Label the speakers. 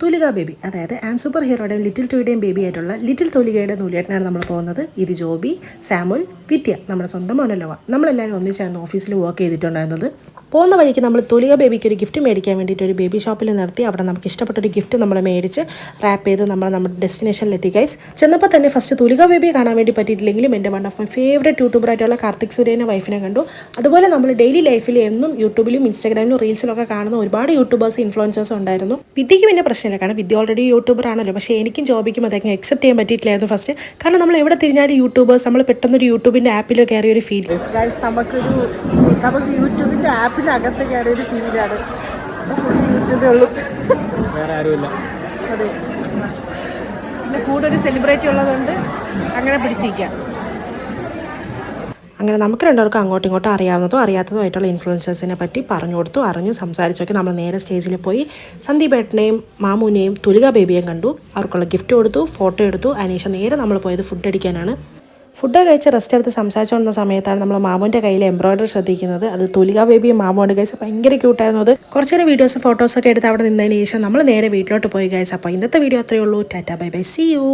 Speaker 1: തുലിക baby, അതായത് ആം super ഹീറോയുടെയും little ടോയുടെയും baby ആയിട്ടുള്ള little തുലികയുടെ നൂലിയേട്ടനാണ് നമ്മൾ പോകുന്നത്. ഇത് ജോബി, സാമുൽ, വിദ്യ, നമ്മുടെ സ്വന്തം മോനല്ലവ. നമ്മളെല്ലാവരും ഒന്നിച്ചായിരുന്നു ഓഫീസിൽ വർക്ക് ചെയ്തിട്ടുണ്ടായിരുന്നത്. പോകുന്ന വഴിക്ക് നമ്മൾ തുലിക ബേബിക്ക് ഒരു ഗിഫ്റ്റ് മേടിക്കാൻ വേണ്ടിയിട്ട് ഒരു ബേബി ഷോപ്പിൽ നിർത്തി. അവിടെ നമുക്ക് ഇഷ്ടപ്പെട്ടൊരു ഗിഫ്റ്റ് നമ്മൾ മേടിച്ച് റാപ്പ് ചെയ്ത് നമ്മുടെ ഡെസ്റ്റിനേഷനിലെത്തി ഗൈസ്. ചെന്നപ്പോൾ തന്നെ ഫസ്റ്റ് തുലിക ബേബിയെ കാണാൻ വേണ്ടി പറ്റിയിട്ടില്ലെങ്കിലും എൻ്റെ വൺ ഓഫ് മൈ ഫേവറേറ്റ് യൂട്യൂബറായിട്ടുള്ള കാർത്തിക് സൂര്യനെ വൈഫിനെ കണ്ടു. അതുപോലെ നമ്മൾ ഡെയിലി ലൈഫിൽ എന്നും യൂട്യൂബിലും ഇൻസ്റ്റാഗ്രാമിലും റീൽസിലൊക്കെ കാണുന്ന ഒരുപാട് യൂട്യൂബേഴ്സ് ഇൻഫ്ലുവൻസേഴ്സ് ഉണ്ടായിരുന്നു. വിദ്യയ്ക്ക് പിന്നെ പ്രശ്നമില്ല, കാരണം വിദ്യ ഓൾറെഡി യൂട്യൂബർ ആണല്ലോ. പക്ഷേ എനിക്കും ജോബിക്കും അതൊക്കെ അക്സെപ്റ്റ് ചെയ്യാൻ പറ്റിയിട്ടില്ലായിരുന്നു ഫസ്റ്റ്. കാരണം നമ്മൾ എവിടെ തിരിഞ്ഞാലും യൂട്യൂബേഴ്സ്, നമ്മൾ പെട്ടെന്നൊരു യൂട്യൂബിൻ്റെ ആപ്പിൽ കയറിയ ഒരു ഫീൽ. നമുക്ക് യൂട്യൂബിൻ്റെ ആപ്പിനകത്ത് കയറിയ ഒരു ഫീലാണ്. ഫുൾ യൂട്യൂബേ ഉള്ളൂ, വേറെ ആരുമില്ല. അതെ, പിന്നെ കൂടെ ഒരു സെലിബ്രിറ്റി ഉള്ളതുകൊണ്ട് അങ്ങനെ പിടിച്ചിരിക്കാം. അങ്ങനെ നമുക്ക് രണ്ടുപേർക്കും അങ്ങോട്ടും ഇങ്ങോട്ടും അറിയാവുന്നതോ അറിയാത്തതോ ആയിട്ടുള്ള ഇൻഫ്ലുവൻസേഴ്സിനെ പറ്റി പറഞ്ഞു കൊടുത്തു, അറിഞ്ഞു, സംസാരിച്ചൊക്കെ നമ്മൾ നേരെ സ്റ്റേജിൽ പോയി സന്ദീപേട്ടനെയും മാമുനെയും തുലിക ബേബിയെയും കണ്ടു. അവർക്കുള്ള ഗിഫ്റ്റ് കൊടുത്തു, ഫോട്ടോ എടുത്തു. അതിനുശേഷം നേരെ നമ്മൾ പോയത് ഫുഡ് അടിക്കാനാണ്. ഫുഡ് കഴിച്ച് റെസ്റ്റ് എടുത്ത് സംസാരിച്ചുകൊണ്ടിരുന്ന സമയത്താണ് നമ്മൾ മാമൂൻ്റെ കയ്യിൽ എംബ്രോയിഡറി ശ്രദ്ധിക്കുന്നത്. അത് തുലിക ബേബിയും മാമുണ്ട് ഗൈസ്. ഭയങ്കര ക്യൂട്ടായിരുന്നു അത്. കുറച്ച് നേരം വീഡിയോസും ഫോട്ടോസൊക്കെ എടുത്ത് അവിടെ നിന്നതിന് ശേഷം നമ്മൾ നേരെ വീട്ടിലോട്ട് പോയി ഗൈസ്. അപ്പോൾ ഇന്നത്തെ വീഡിയോ അത്രയേ ഉള്ളൂ. Tata, bye bye, see U.